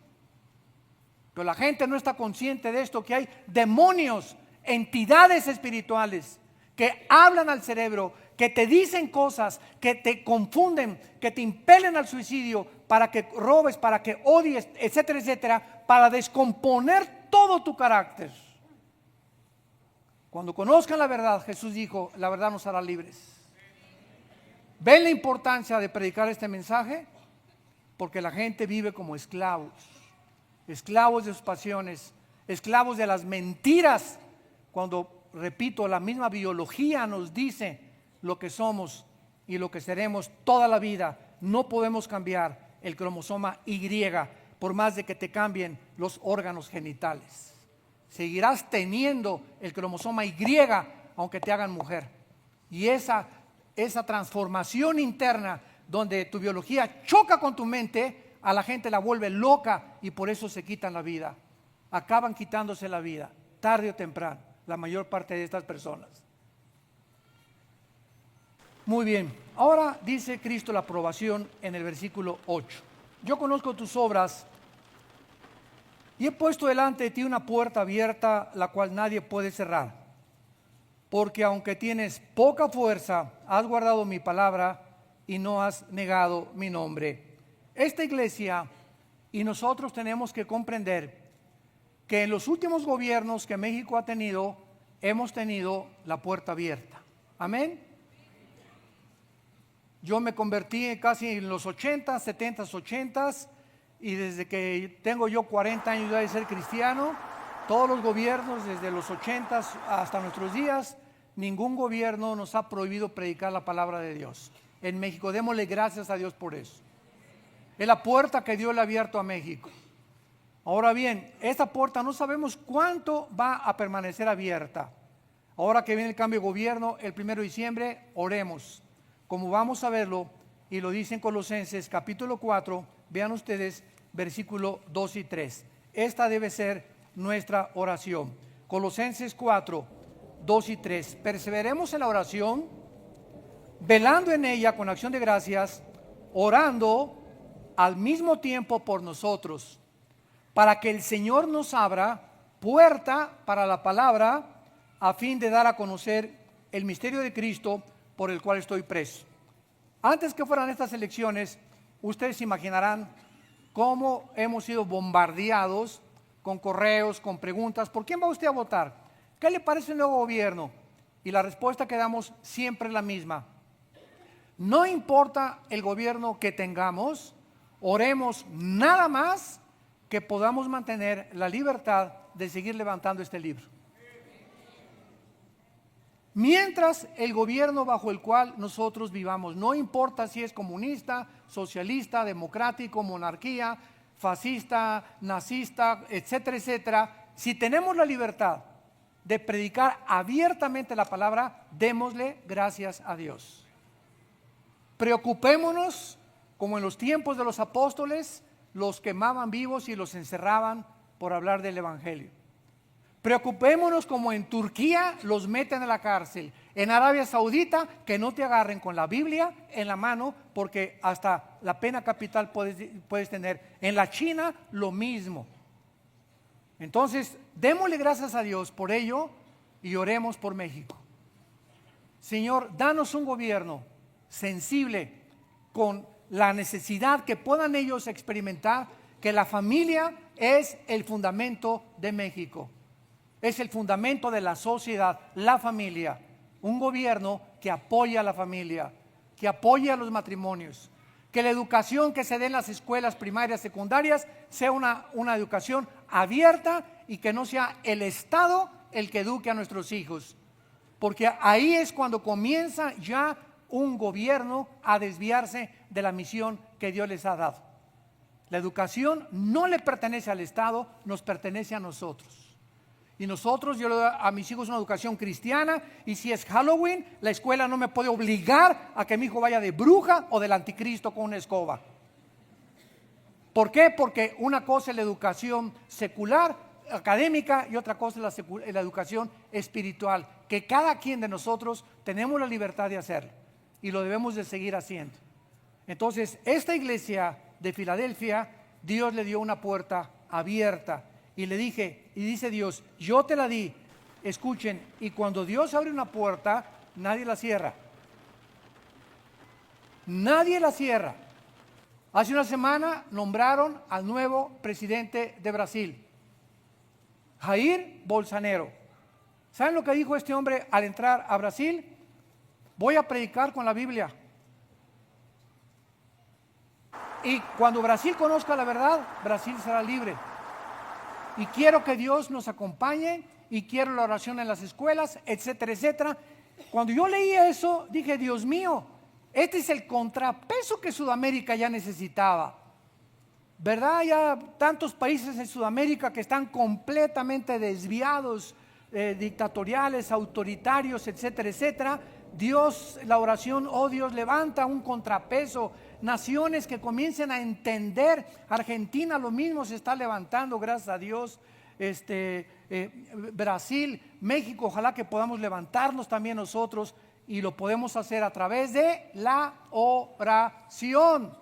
Pero la gente no está consciente de esto, que hay demonios, entidades espirituales que hablan al cerebro, que te dicen cosas, que te confunden, que te impelen al suicidio, para que robes, para que odies, etcétera, etcétera, para descomponer todo tu carácter. Cuando conozcan la verdad, Jesús dijo, la verdad nos hará libres. ¿Ven la importancia de predicar este mensaje? Porque la gente vive como esclavos, esclavos de sus pasiones, esclavos de las mentiras, cuando, repito, la misma biología nos dice lo que somos y lo que seremos toda la vida. No podemos cambiar el cromosoma Y por más de que te cambien los órganos genitales. Seguirás teniendo el cromosoma Y aunque te hagan mujer. Y esa transformación interna donde tu biología choca con tu mente, a la gente la vuelve loca y por eso se quitan la vida. Acaban quitándose la vida, tarde o temprano, la mayor parte de estas personas. Muy bien, ahora dice Cristo la aprobación en el versículo 8. Yo conozco tus obras y he puesto delante de ti una puerta abierta, la cual nadie puede cerrar. Porque aunque tienes poca fuerza, has guardado mi palabra y no has negado mi nombre. Esta iglesia y nosotros tenemos que comprender que en los últimos gobiernos que México ha tenido, hemos tenido la puerta abierta. Amén. Yo me convertí casi en los 80, 70, 80 y desde que tengo yo 40 años de ser cristiano, todos los gobiernos desde los 80 hasta nuestros días, ningún gobierno nos ha prohibido predicar la palabra de Dios. En México, démosle gracias a Dios por eso. Es la puerta que Dios le ha abierto a México. Ahora bien, esta puerta no sabemos cuánto va a permanecer abierta. Ahora que viene el cambio de gobierno, el 1 de diciembre, oremos. Como vamos a verlo, y lo dice en Colosenses capítulo 4, vean ustedes versículo 2 y 3. Esta debe ser nuestra oración. Colosenses 4, 2 y 3. Perseveremos en la oración, velando en ella con acción de gracias, orando al mismo tiempo por nosotros, para que el Señor nos abra puerta para la palabra, a fin de dar a conocer el misterio de Cristo por el cual estoy preso. Antes que fueran estas elecciones, ustedes se imaginarán cómo hemos sido bombardeados con correos, con preguntas. ¿Por quién va usted a votar? ¿Qué le parece el nuevo gobierno? Y la respuesta que damos siempre es la misma. No importa el gobierno que tengamos, oremos nada más que podamos mantener la libertad de seguir levantando este libro. Mientras el gobierno bajo el cual nosotros vivamos, no importa si es comunista, socialista, democrático, monarquía, fascista, nazista, etcétera, etcétera, si tenemos la libertad de predicar abiertamente la palabra, démosle gracias a Dios. Preocupémonos, como en los tiempos de los apóstoles, los quemaban vivos y los encerraban por hablar del evangelio. Preocupémonos como en Turquía los meten a la cárcel, en Arabia Saudita que no te agarren con la Biblia en la mano porque hasta la pena capital puedes tener. En la China lo mismo. Entonces démosle gracias a Dios por ello y oremos por México. Señor, danos un gobierno sensible con la necesidad que puedan ellos experimentar que la familia es el fundamento de México. Es el fundamento de la sociedad, la familia. Un gobierno que apoya a la familia, que apoya a los matrimonios. Que la educación que se dé en las escuelas primarias, secundarias, sea una educación abierta y que no sea el Estado el que eduque a nuestros hijos. Porque ahí es cuando comienza ya un gobierno a desviarse de la misión que Dios les ha dado. La educación no le pertenece al Estado, nos pertenece a nosotros. Y nosotros, yo le doy a mis hijos una educación cristiana, y si es Halloween, la escuela no me puede obligar a que mi hijo vaya de bruja o del anticristo con una escoba. ¿Por qué? Porque una cosa es la educación secular, académica, y otra cosa es la educación espiritual, que cada quien de nosotros tenemos la libertad de hacerlo, y lo debemos de seguir haciendo. Entonces, esta iglesia de Filadelfia, Dios le dio una puerta abierta. Y le dije, y dice Dios, yo te la di, escuchen, y cuando Dios abre una puerta, nadie la cierra. Nadie la cierra. Hace una semana nombraron al nuevo presidente de Brasil, Jair Bolsonaro. ¿Saben lo que dijo este hombre al entrar a Brasil? Voy a predicar con la Biblia. Y cuando Brasil conozca la verdad, Brasil será libre. Y quiero que Dios nos acompañe y quiero la oración en las escuelas, etcétera, etcétera. Cuando yo leí eso, dije, Dios mío, este es el contrapeso que Sudamérica ya necesitaba. ¿Verdad? Ya tantos países en Sudamérica que están completamente desviados, dictatoriales, autoritarios, etcétera, etcétera. Dios, la oración, oh Dios, levanta un contrapeso. Naciones que comiencen a entender. Argentina lo mismo se está levantando, gracias a Dios. Brasil, México, ojalá que podamos levantarnos también nosotros, y lo podemos hacer a través de la oración.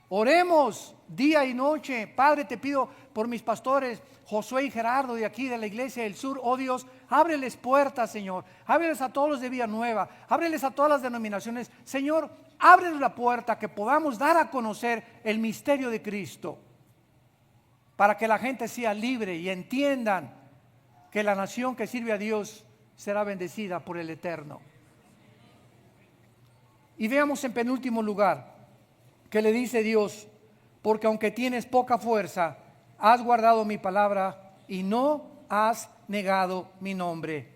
Oremos día y noche. Padre, te pido por mis pastores Josué y Gerardo de aquí de la Iglesia del Sur. Oh Dios, ábreles puertas, Señor. Ábreles a todos los de Villanueva. Ábreles a todas las denominaciones. Señor, ábreles la puerta que podamos dar a conocer el misterio de Cristo, para que la gente sea libre y entiendan que la nación que sirve a Dios será bendecida por el Eterno. Y veamos en penúltimo lugar que le dice Dios, porque aunque tienes poca fuerza, has guardado mi palabra y no has negado mi nombre.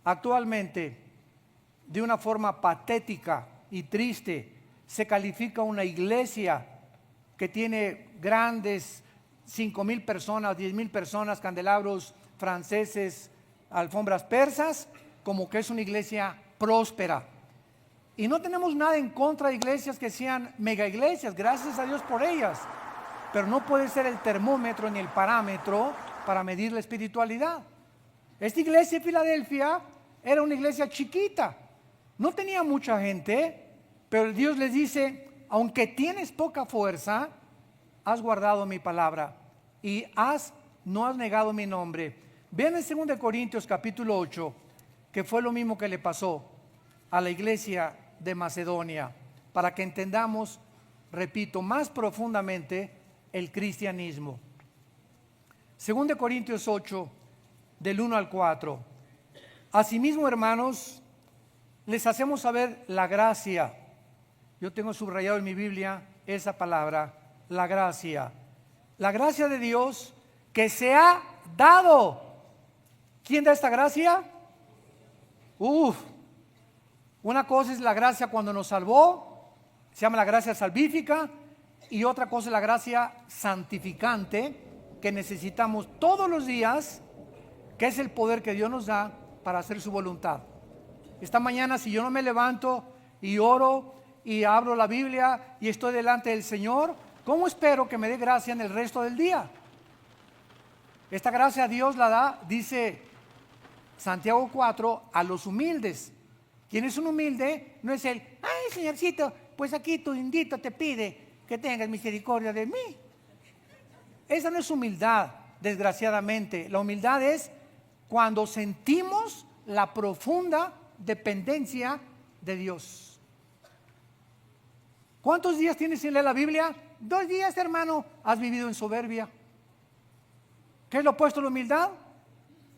Actualmente, de una forma patética y triste, se califica una iglesia que tiene grandes 5,000 personas, 10,000 personas, candelabros franceses, alfombras persas, como que es una iglesia próspera. Y no tenemos nada en contra de iglesias que sean mega iglesias, gracias a Dios por ellas, pero no puede ser el termómetro ni el parámetro para medir la espiritualidad. Esta iglesia de Filadelfia era una iglesia chiquita, no tenía mucha gente, pero Dios les dice, aunque tienes poca fuerza, has guardado mi palabra y no has negado mi nombre. Vean en 2 Corintios capítulo 8, que fue lo mismo que le pasó a la iglesia de Macedonia, para que entendamos, repito, más profundamente el cristianismo. 2 Corintios 8, del 1 al 4. Asimismo, hermanos, les hacemos saber la gracia. Yo tengo subrayado en mi Biblia esa palabra, la gracia. La gracia de Dios que se ha dado. ¿Quién da esta gracia? Una cosa es la gracia cuando nos salvó, se llama la gracia salvífica, y otra cosa es la gracia santificante, que necesitamos todos los días, que es el poder que Dios nos da para hacer su voluntad. Esta mañana, si yo no me levanto y oro y abro la Biblia y estoy delante del Señor, ¿cómo espero que me dé gracia en el resto del día? Esta gracia Dios la da, dice Santiago 4, a los humildes. ¿Quién es un humilde? No es el, ay Señorcito, pues aquí tu indito te pide que tengas misericordia de mí. Esa no es humildad, desgraciadamente. La humildad es cuando sentimos la profunda dependencia de Dios. ¿Cuántos días tienes sin leer la Biblia? 2 días, hermano. Has vivido en soberbia. ¿Qué es lo opuesto a la humildad?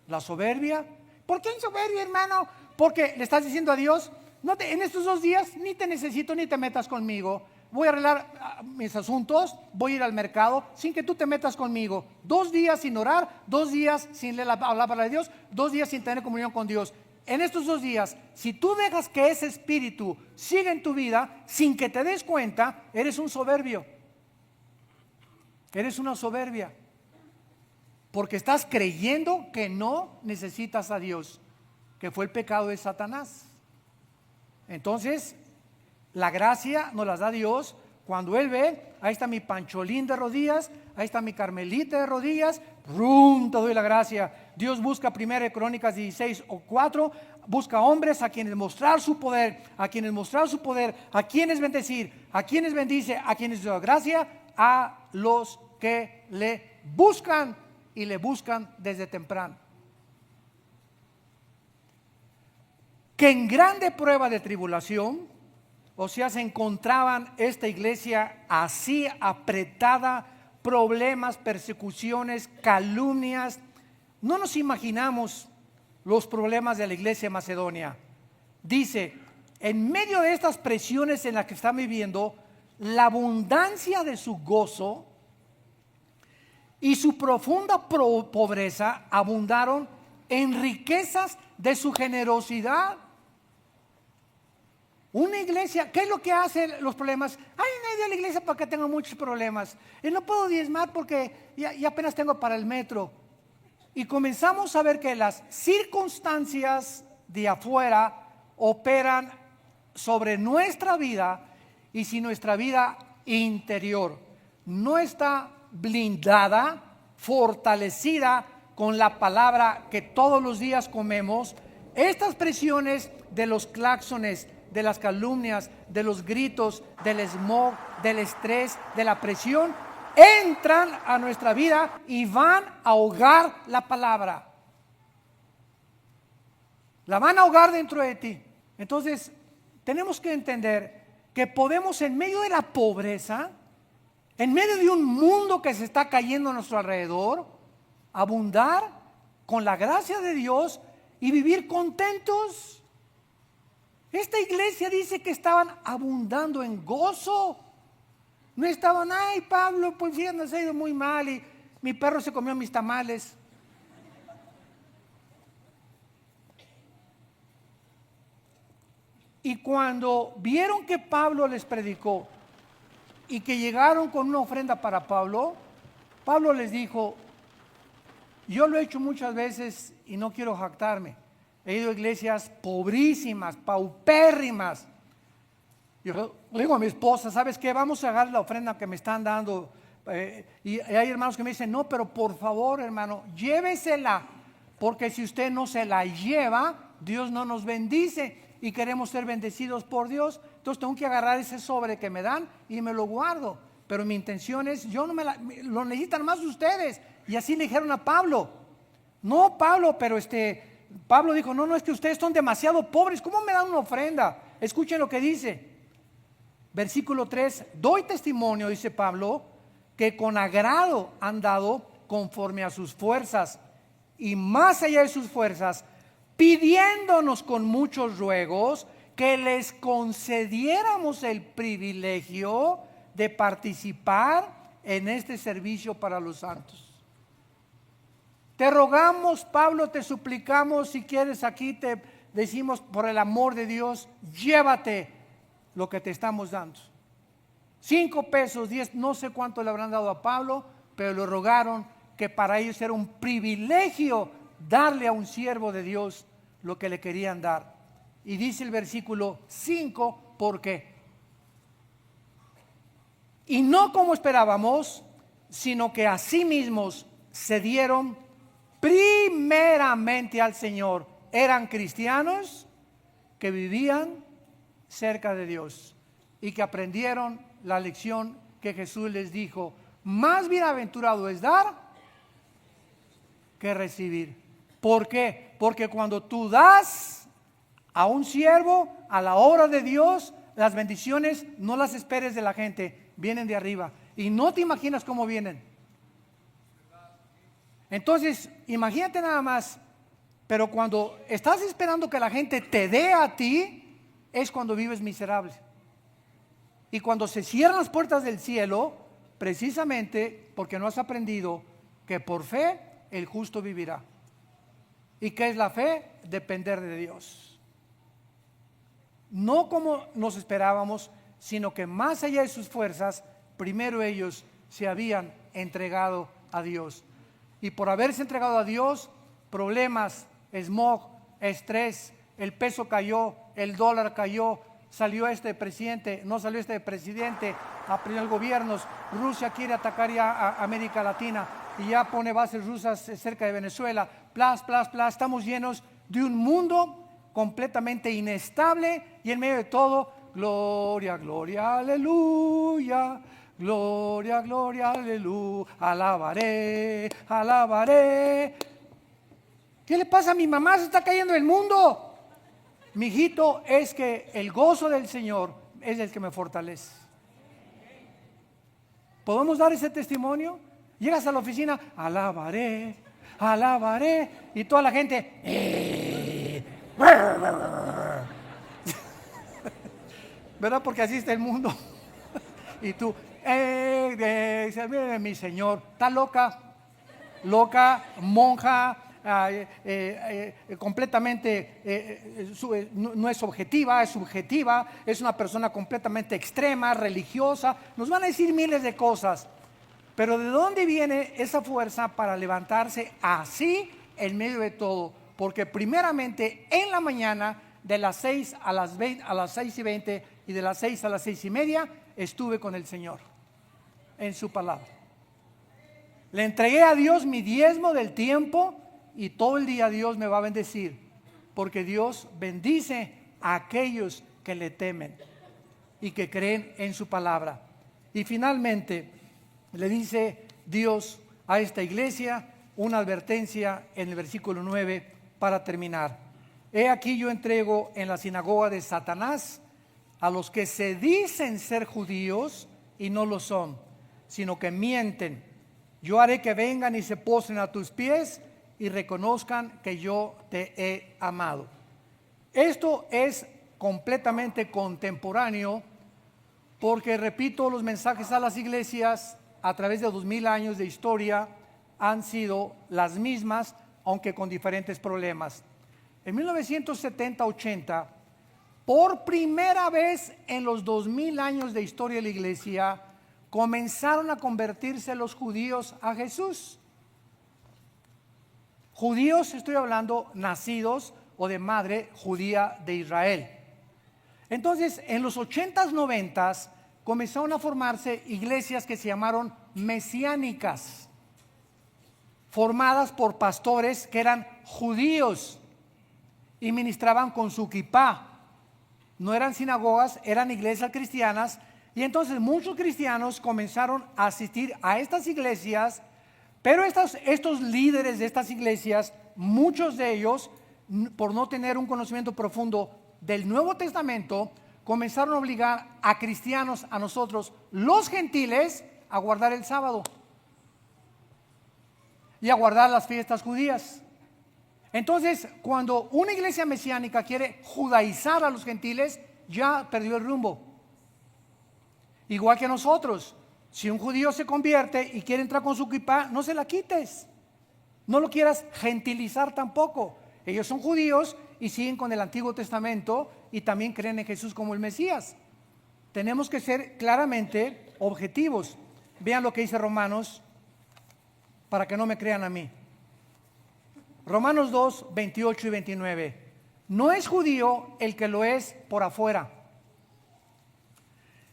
La soberbia. ¿Por qué en soberbia, hermano? Porque le estás diciendo a Dios, en estos 2 días ni te necesito ni te metas conmigo. Voy a arreglar mis asuntos, voy a ir al mercado sin que tú te metas conmigo. 2 días sin orar, 2 días sin leer la palabra de Dios, 2 días sin tener comunión con Dios. En estos 2 días, si tú dejas que ese espíritu siga en tu vida sin que te des cuenta, eres un soberbio. Eres una soberbia. Porque estás creyendo que no necesitas a Dios, que fue el pecado de Satanás. Entonces, la gracia nos la da Dios cuando Él ve, ahí está mi Pancholín de rodillas, ahí está mi Carmelita de rodillas, ¡rum! Te doy la gracia. Dios busca 1 Crónicas 16 o 4, busca hombres a quienes mostrar su poder, a quienes mostrar su poder, a quienes bendecir, a quienes bendice, a quienes da gracia, a los que le buscan y le buscan desde temprano. Que en grande prueba de tribulación, o sea, se encontraban esta iglesia así apretada, problemas, persecuciones, calumnias. No nos imaginamos los problemas de la iglesia de Macedonia. Dice, en medio de estas presiones en las que están viviendo, la abundancia de su gozo y su profunda pobreza abundaron en riquezas de su generosidad. Una iglesia, ¿qué es lo que hacen los problemas? Ay, no he ido a la iglesia porque tengo muchos problemas. Y no puedo diezmar porque ya apenas tengo para el metro. Y comenzamos a ver que las circunstancias de afuera operan sobre nuestra vida, y si nuestra vida interior no está blindada, fortalecida con la palabra que todos los días comemos, estas presiones de los claxones, de las calumnias, de los gritos, del smog, del estrés, de la presión, entran a nuestra vida y van a ahogar la palabra. La van a ahogar dentro de ti. Entonces, tenemos que entender que podemos, en medio de la pobreza, en medio de un mundo que se está cayendo a nuestro alrededor, abundar con la gracia de Dios y vivir contentos. Esta iglesia dice que estaban abundando en gozo. No estaban, ay Pablo, pues ya nos ha ido muy mal y mi perro se comió mis tamales. Y cuando vieron que Pablo les predicó y que llegaron con una ofrenda para Pablo, Pablo les dijo, yo lo he hecho muchas veces y no quiero jactarme. He ido a iglesias pobrísimas, paupérrimas. Yo le digo a mi esposa, ¿sabes qué? Vamos a agarrar la ofrenda que me están dando. Y hay hermanos que me dicen, no, pero por favor, hermano, llévesela. Porque si usted no se la lleva, Dios no nos bendice. Y queremos ser bendecidos por Dios. Entonces tengo que agarrar ese sobre que me dan y me lo guardo. Pero mi intención es, yo no lo necesitan más ustedes. Y así le dijeron a Pablo. No, Pablo, pero Pablo dijo, no, es que ustedes son demasiado pobres, ¿cómo me dan una ofrenda? Escuchen lo que dice. Versículo 3, doy testimonio, dice Pablo, que con agrado han dado conforme a sus fuerzas y más allá de sus fuerzas, pidiéndonos con muchos ruegos que les concediéramos el privilegio de participar en este servicio para los santos. Te rogamos, Pablo, te suplicamos, si quieres aquí te decimos por el amor de Dios, llévate lo que te estamos dando. 5 pesos, 10, no sé cuánto le habrán dado a Pablo, pero le rogaron que para ellos era un privilegio darle a un siervo de Dios lo que le querían dar. Y dice el versículo 5, ¿por qué? Y no como esperábamos, sino que a sí mismos se dieron primeramente al Señor. Eran cristianos que vivían cerca de Dios y que aprendieron la lección que Jesús les dijo: más bienaventurado es dar que recibir. ¿Por qué? Porque cuando tú das a un siervo, a la obra de Dios, las bendiciones no las esperes de la gente, vienen de arriba y no te imaginas cómo vienen. Entonces, imagínate nada más, pero cuando estás esperando que la gente te dé a ti, es cuando vives miserable. Y cuando se cierran las puertas del cielo, precisamente porque no has aprendido que por fe el justo vivirá. ¿Y qué es la fe? Depender de Dios. No como nos esperábamos, sino que más allá de sus fuerzas, primero ellos se habían entregado a Dios. Y por haberse entregado a Dios, problemas, smog, estrés, el peso cayó, el dólar cayó, salió este presidente, no salió este presidente, aprietan gobiernos, Rusia quiere atacar ya a América Latina y ya pone bases rusas cerca de Venezuela, estamos llenos de un mundo completamente inestable y en medio de todo, gloria, gloria, aleluya. Gloria, gloria, aleluya, alabaré, alabaré. ¿Qué le pasa a mi mamá? Se está cayendo el mundo. Mi hijito, es que el gozo del Señor es el que me fortalece. ¿Podemos dar ese testimonio? Llegas a la oficina, alabaré, alabaré, y toda la gente, ¿verdad? Porque así está el mundo. Y tú, mi Señor, está loca, monja, completamente, no es objetiva, es subjetiva, es una persona completamente extrema, religiosa. Nos van a decir miles de cosas, pero ¿de dónde viene esa fuerza para levantarse así en medio de todo? Porque primeramente en la mañana, de las 6 a las 6:20 y de las 6 a las 6:30, estuve con el Señor en su palabra. Le entregué a Dios mi diezmo del tiempo y todo el día Dios me va a bendecir, porque Dios bendice a aquellos que le temen y que creen en su palabra. Y finalmente le dice Dios a esta iglesia una advertencia en el versículo 9 para terminar. He aquí yo entrego en la sinagoga de Satanás a los que se dicen ser judíos y no lo son, sino que mienten. Yo haré que vengan y se postren a tus pies y reconozcan que yo te he amado. Esto es completamente contemporáneo porque, repito, los mensajes a las iglesias a través de 2000 años de historia han sido las mismas, aunque con diferentes problemas. En 1970-80, por primera vez en los 2000 años de historia de la iglesia, comenzaron a convertirse los judíos a Jesús. Judíos, estoy hablando, nacidos o de madre judía de Israel. Entonces, en los 80s, 90s, comenzaron a formarse iglesias que se llamaron mesiánicas, formadas por pastores que eran judíos y ministraban con su kipá. No eran sinagogas, eran iglesias cristianas. Y entonces muchos cristianos comenzaron a asistir a estas iglesias Pero estos líderes de estas iglesias, muchos de ellos, por no tener un conocimiento profundo del Nuevo Testamento, comenzaron a obligar a cristianos, a nosotros, los gentiles, a guardar el sábado y a guardar las fiestas judías. Entonces, cuando una iglesia mesiánica quiere judaizar a los gentiles, ya perdió el rumbo. Igual que nosotros, si un judío se convierte y quiere entrar con su kipá, no se la quites. No lo quieras gentilizar tampoco. Ellos son judíos y siguen con el Antiguo Testamento y también creen en Jesús como el Mesías. Tenemos que ser claramente objetivos. Vean lo que dice Romanos, para que no me crean a mí. Romanos 2, 28 y 29. No es judío el que lo es por afuera,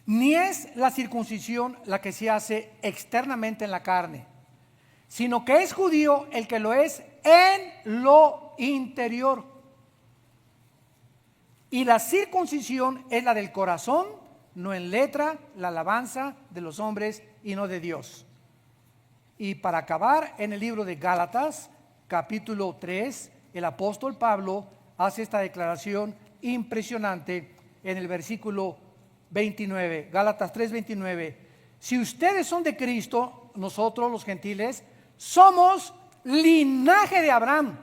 ni es la circuncisión la que se hace externamente en la carne, sino que es judío el que lo es en lo interior. Y la circuncisión es la del corazón, no en letra, la alabanza de los hombres y no de Dios. Y para acabar, en el libro de Gálatas, capítulo 3, el apóstol Pablo hace esta declaración impresionante en el versículo 29, Gálatas 3, 29. Si ustedes son de Cristo, nosotros los gentiles, somos linaje de Abraham.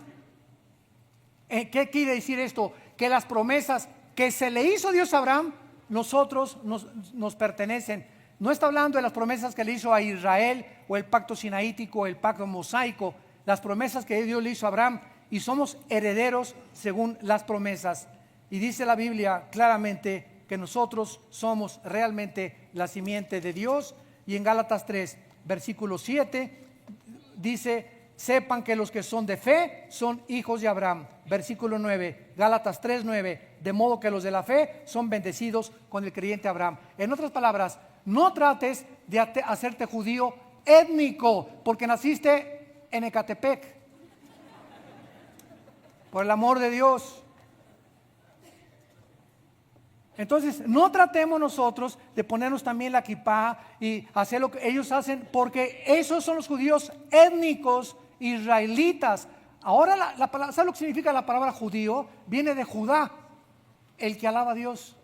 ¿Qué quiere decir esto? Que las promesas que se le hizo Dios a Abraham, nosotros nos pertenecen. No está hablando de las promesas que le hizo a Israel o el pacto sinaítico o el pacto mosaico, las promesas que Dios le hizo a Abraham, y somos herederos según las promesas. Y dice la Biblia claramente que nosotros somos realmente la simiente de Dios. Y en Gálatas 3, versículo 7, dice: sepan que los que son de fe son hijos de Abraham. Versículo 9, Gálatas 3, 9, de modo que los de la fe son bendecidos con el creyente Abraham. En otras palabras, no trates de hacerte judío étnico porque naciste en Ecatepec. Por el amor de Dios. Entonces, no tratemos nosotros de ponernos también la kipá y hacer lo que ellos hacen, porque esos son los judíos étnicos israelitas. Ahora, la palabra, ¿sabe lo que significa la palabra judío? Viene de Judá, el que alaba a Dios.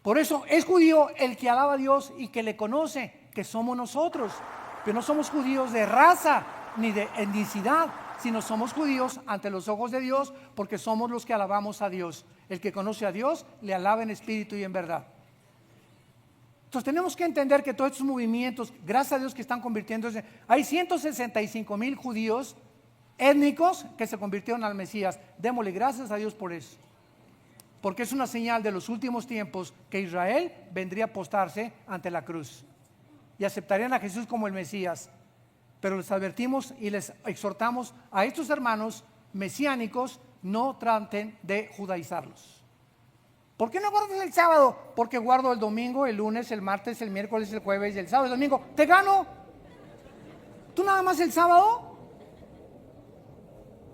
Por eso es judío el que alaba a Dios y que le conoce, que somos nosotros. Pero no somos judíos de raza ni de etnicidad, sino somos judíos ante los ojos de Dios, porque somos los que alabamos a Dios. El que conoce a Dios le alaba en espíritu y en verdad. Entonces tenemos que entender que todos estos movimientos, gracias a Dios, que están convirtiéndose, hay 165,000 judíos étnicos que se convirtieron al Mesías. Démosle gracias a Dios por eso, porque es una señal de los últimos tiempos que Israel vendría a postarse ante la cruz y aceptarían a Jesús como el Mesías. Pero les advertimos y les exhortamos a estos hermanos mesiánicos: no traten de judaizarlos. ¿Por qué no guardas el sábado? Porque guardo el domingo, el lunes, el martes, el miércoles, el jueves, el sábado, el domingo. ¿Te gano? ¿Tú nada más el sábado?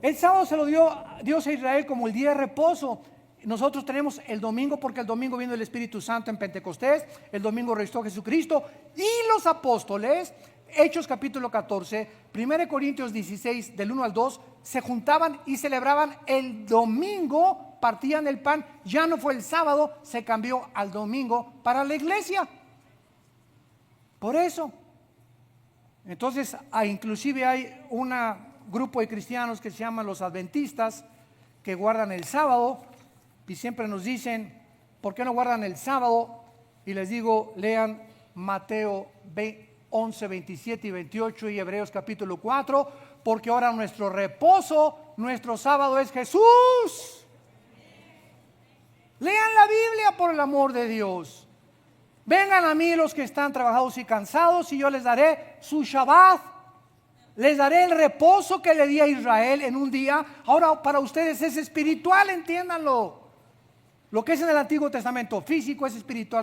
El sábado se lo dio Dios a Israel como el día de reposo. Nosotros tenemos el domingo porque el domingo vino el Espíritu Santo en Pentecostés, el domingo resucitó Jesucristo, y los apóstoles, Hechos capítulo 14, 1 Corintios 16, del 1 al 2, se juntaban y celebraban el domingo, partían el pan. Ya no fue el sábado, se cambió al domingo para la iglesia. Por eso. Entonces, inclusive hay un grupo de cristianos que se llaman los adventistas, que guardan el sábado, y siempre nos dicen: ¿por qué no guardan el sábado? Y les digo, lean Mateo 11, 27 y 28 y Hebreos capítulo 4, porque ahora nuestro reposo, nuestro sábado es Jesús. Lean la Biblia, por el amor de Dios. Vengan a mí los que están trabajados y cansados, y yo les daré su Shabbat. Les daré el reposo que le di a Israel en un día. Ahora para ustedes es espiritual, entiéndanlo. Lo que es en el Antiguo Testamento físico es espiritual.